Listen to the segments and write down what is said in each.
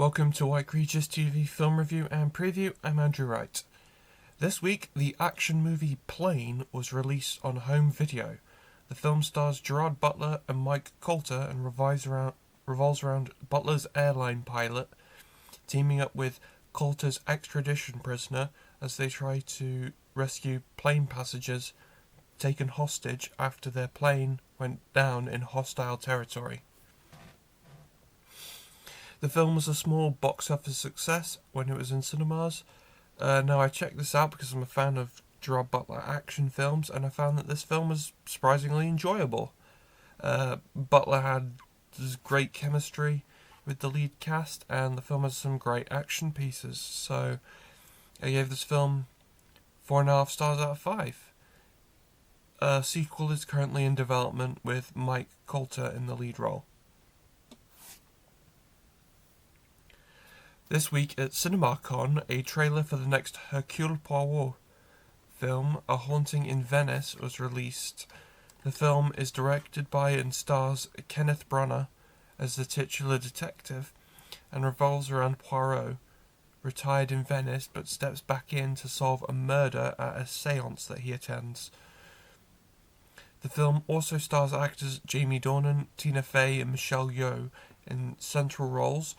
Welcome to White Creatures TV film review and preview. I'm Andrew Wright. This week, the action movie Plane was released on home video. The film stars Gerard Butler and Mike Colter and revolves around Butler's airline pilot teaming up with Colter's extradition prisoner as they try to rescue plane passengers taken hostage after their plane went down in hostile territory. The film was a small box office success when it was in cinemas. Now I checked this out because I'm a fan of Gerard Butler action films, and I found that this film was surprisingly enjoyable. Butler had this great chemistry with the lead cast, and the film has some great action pieces. So I gave this film 4.5 stars out of 5. A sequel is currently in development with Mike Colter in the lead role. This week at CinemaCon, a trailer for the next Hercule Poirot film, A Haunting in Venice, was released. The film is directed by and stars Kenneth Branagh as the titular detective and revolves around Poirot, retired in Venice but steps back in to solve a murder at a séance that he attends. The film also stars actors Jamie Dornan, Tina Fey and Michelle Yeoh in central roles.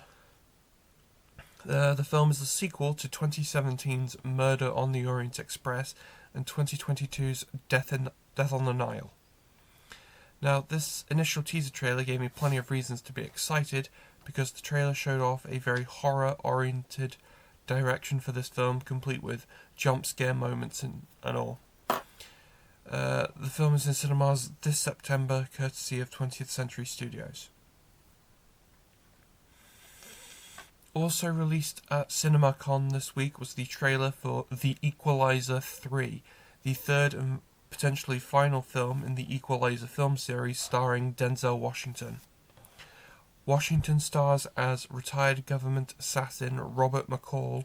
The film is the sequel to 2017's Murder on the Orient Express and 2022's Death on the Nile. Now, this initial teaser trailer gave me plenty of reasons to be excited because the trailer showed off a very horror-oriented direction for this film, complete with jump scare moments and all. The film is in cinemas this September, courtesy of 20th Century Studios. Also released at CinemaCon this week was the trailer for The Equalizer 3, the third and potentially final film in the Equalizer film series starring Denzel Washington. Washington stars as retired government assassin Robert McCall,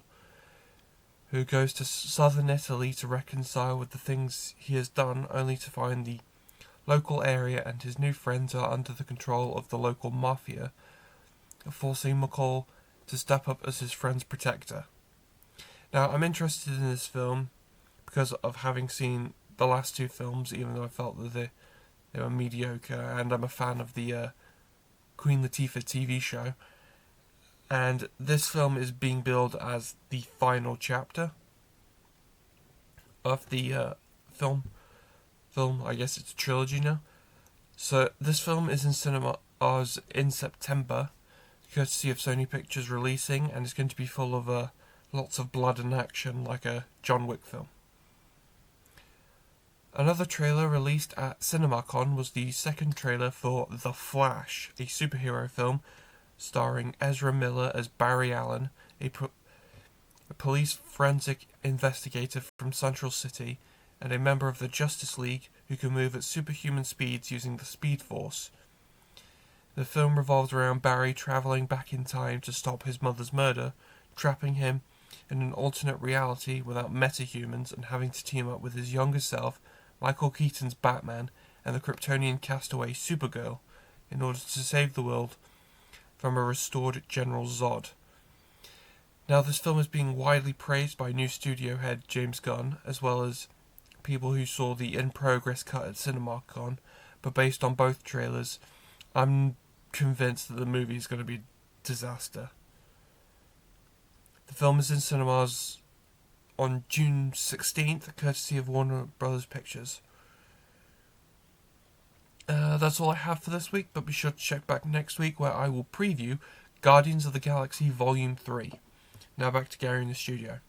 who goes to southern Italy to reconcile with the things he has done, only to find the local area and his new friends are under the control of the local mafia, forcing McCall to step up as his friend's protector. Now, I'm interested in this film because of having seen the last two films, even though I felt that they were mediocre, and I'm a fan of the Queen Latifah TV show. And this film is being billed as the final chapter of the film. I guess it's a trilogy now. So this film is in cinemas in September, courtesy of Sony Pictures releasing, and it's going to be full of lots of blood and action like a John Wick film. Another trailer released at CinemaCon was the second trailer for The Flash, a superhero film starring Ezra Miller as Barry Allen, a police forensic investigator from Central City, and a member of the Justice League who can move at superhuman speeds using the Speed Force. The film revolves around Barry travelling back in time to stop his mother's murder, trapping him in an alternate reality without metahumans and having to team up with his younger self, Michael Keaton's Batman, and the Kryptonian castaway Supergirl in order to save the world from a restored General Zod. Now, this film is being widely praised by new studio head James Gunn, as well as people who saw the in-progress cut at CinemaCon, but based on both trailers, I'm convinced that the movie is going to be a disaster. The film is in cinemas on June 16th, courtesy of Warner Brothers Pictures. That's all I have for this week, but be sure to check back next week where I will preview Guardians of the Galaxy Volume 3. Now back to Gary in the studio.